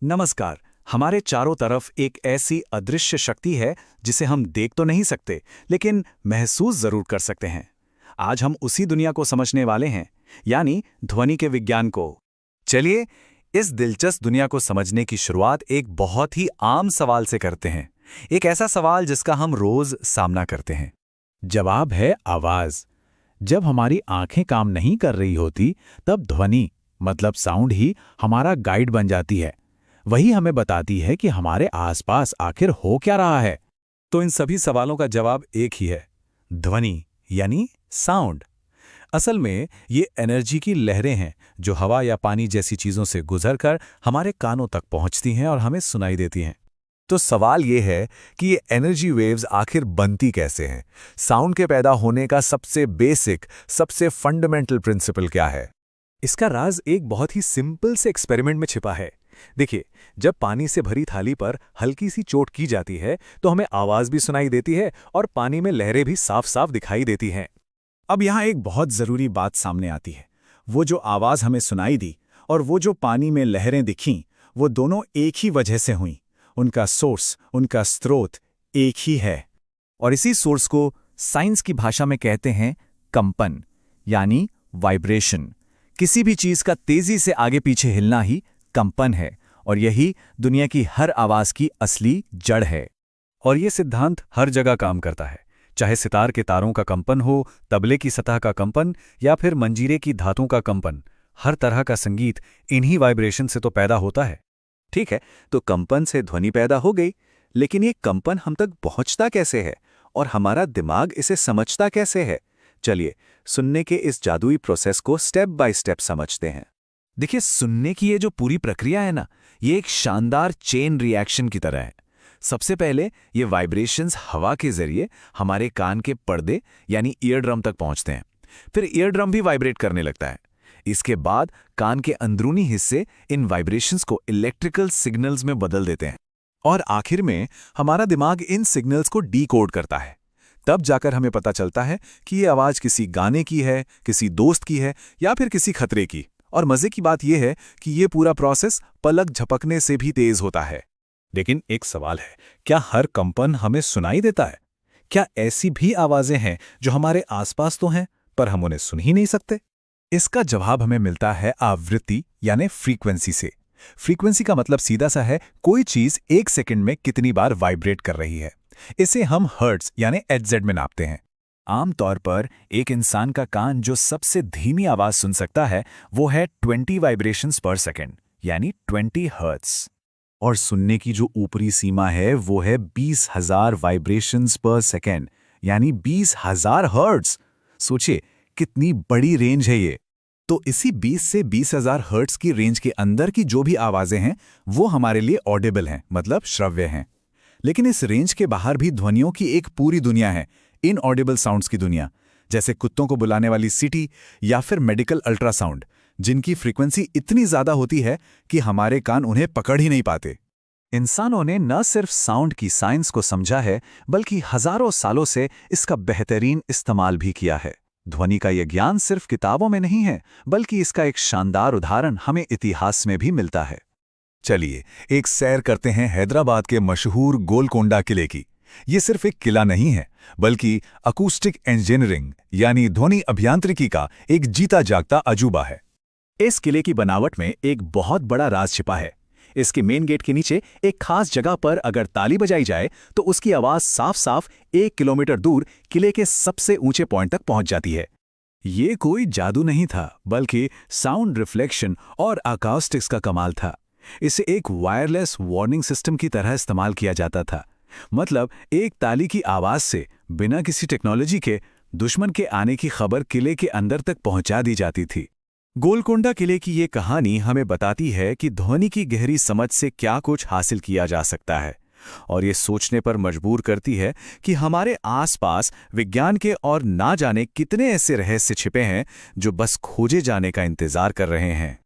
नमस्कार। हमारे चारों तरफ एक ऐसी अदृश्य शक्ति है जिसे हम देख तो नहीं सकते, लेकिन महसूस जरूर कर सकते हैं। आज हम उसी दुनिया को समझने वाले हैं, यानी ध्वनि के विज्ञान को। चलिए, इस दिलचस्प दुनिया को समझने की शुरुआत एक बहुत ही आम सवाल से करते हैं। एक ऐसा सवाल जिसका हम रोज सामना करते हैं। जवाब है आवाज। जब हमारी आंखें काम नहीं कर रही होती, तब ध्वनि मतलब साउंड ही हमारा गाइड बन जाती है। वही हमें बताती है कि हमारे आसपास आखिर हो क्या रहा है। तो इन सभी सवालों का जवाब एक ही है, ध्वनि यानी साउंड। असल में ये एनर्जी की लहरें हैं जो हवा या पानी जैसी चीजों से गुजरकर हमारे कानों तक पहुंचती हैं और हमें सुनाई देती हैं। तो सवाल ये है कि ये एनर्जी वेव्स आखिर बनती कैसे हैं? साउंड के पैदा होने का सबसे बेसिक, सबसे फंडामेंटल प्रिंसिपल क्या है? इसका राज एक बहुत ही सिंपल से एक्सपेरिमेंट में छिपा है। देखिए, जब पानी से भरी थाली पर हल्की सी चोट की जाती है तो हमें आवाज भी सुनाई देती है और पानी में लहरें भी साफ साफ दिखाई देती हैं। अब यहाँ एक बहुत जरूरी बात सामने आती है। वो जो आवाज हमें सुनाई दी और वो जो पानी में लहरें दिखीं, वो दोनों एक ही वजह से हुईं। उनका सोर्स, उनका स्रोत एक ही है। और इसी सोर्स को साइंस की भाषा में कहते हैं कंपन, यानी वाइब्रेशन। किसी भी चीज का तेजी से आगे पीछे हिलना ही कंपन है, और यही दुनिया की हर आवाज की असली जड़ है। और ये सिद्धांत हर जगह काम करता है, चाहे सितार के तारों का कंपन हो, तबले की सतह का कंपन या फिर मंजीरे की धातुओं का कंपन। हर तरह का संगीत इन्हीं वाइब्रेशन से तो पैदा होता है। ठीक है, तो कंपन से ध्वनि पैदा हो गई, लेकिन ये कंपन हम तक पहुंचता कैसे है और हमारा दिमाग इसे समझता कैसे है? चलिए, सुनने के इस जादुई प्रोसेस को स्टेप बाय स्टेप समझते हैं। देखिए, सुनने की ये जो पूरी प्रक्रिया है ना, ये एक शानदार चेन रिएक्शन की तरह है। सबसे पहले ये वाइब्रेशंस हवा के जरिए हमारे कान के पर्दे यानी ईयर ड्रम तक पहुंचते हैं। फिर ईयर ड्रम भी वाइब्रेट करने लगता है। इसके बाद कान के अंदरूनी हिस्से इन वाइब्रेशंस को इलेक्ट्रिकल सिग्नल्स में बदल देते हैं, और आखिर में हमारा दिमाग इन सिग्नल्स को डीकोड करता है। तब जाकर हमें पता चलता है कि ये आवाज किसी गाने की है, किसी दोस्त की है या फिर किसी खतरे की। और मजे की बात यह है कि ये पूरा प्रोसेस पलक झपकने से भी तेज होता है। लेकिन एक सवाल है, क्या हर कंपन हमें सुनाई देता है? क्या ऐसी भी आवाजें हैं जो हमारे आसपास तो हैं पर हम उन्हें सुन ही नहीं सकते? इसका जवाब हमें मिलता है आवृत्ति यानी फ्रीक्वेंसी से। फ्रीक्वेंसी का मतलब सीधा सा है, कोई चीज एक सेकंड में कितनी बार वाइब्रेट कर रही है। इसे हम हर्ट्ज यानी एचजेड में नापते हैं। आमतौर पर एक इंसान का कान जो सबसे धीमी आवाज सुन सकता है वो है 20 वाइब्रेशंस पर सेकंड, यानी 20 हर्ट्ज। और सुनने की जो ऊपरी सीमा है वो है 20,000 वाइब्रेशंस पर सेकंड, यानी 20,000 हर्ट्ज। सोचिए कितनी बड़ी रेंज है ये। तो इसी 20 से 20,000 हर्ट्ज की रेंज के अंदर की जो भी आवाजें हैं वो हमारे लिए ऑडिबल हैं, मतलब श्रव्य हैं। लेकिन इस रेंज के बाहर भी ध्वनियों की एक पूरी दुनिया है, इनऑडिबल साउंड्स की दुनिया, जैसे कुत्तों को बुलाने वाली सीटी या फिर मेडिकल अल्ट्रासाउंड, जिनकी फ्रीक्वेंसी इतनी ज्यादा होती है कि हमारे कान उन्हें पकड़ ही नहीं पाते। इंसानों ने न सिर्फ साउंड की साइंस को समझा है, बल्कि हजारों सालों से इसका बेहतरीन इस्तेमाल भी किया है। ध्वनि का यह ज्ञान सिर्फ किताबों में नहीं है, बल्कि इसका एक शानदार उदाहरण हमें इतिहास में भी मिलता है। चलिए, एक सैर करते हैं हैदराबाद के मशहूर गोलकोंडा किले की। ये सिर्फ एक किला नहीं है, बल्कि अकूस्टिक इंजीनियरिंग यानी ध्वनि अभियांत्रिकी का एक जीता जागता अजूबा है। इस किले की बनावट में एक बहुत बड़ा राज छिपा है। इसके मेन गेट के नीचे एक खास जगह पर अगर ताली बजाई जाए तो उसकी आवाज साफ साफ 1 किलोमीटर दूर किले के सबसे ऊंचे पॉइंट तक पहुंच जाती है। ये कोई जादू नहीं था, बल्कि साउंड रिफ्लेक्शन और अकाउस्टिक्स का कमाल था। इसे एक वायरलेस वार्निंग सिस्टम की तरह इस्तेमाल किया जाता था। मतलब एक ताली की आवाज से बिना किसी टेक्नोलॉजी के दुश्मन के आने की खबर किले के अंदर तक पहुंचा दी जाती थी। गोलकोंडा किले की ये कहानी हमें बताती है कि ध्वनि की गहरी समझ से क्या कुछ हासिल किया जा सकता है, और ये सोचने पर मजबूर करती है कि हमारे आसपास विज्ञान के और ना जाने कितने ऐसे रहस्य छिपे हैं जो बस खोजे जाने का इंतजार कर रहे हैं।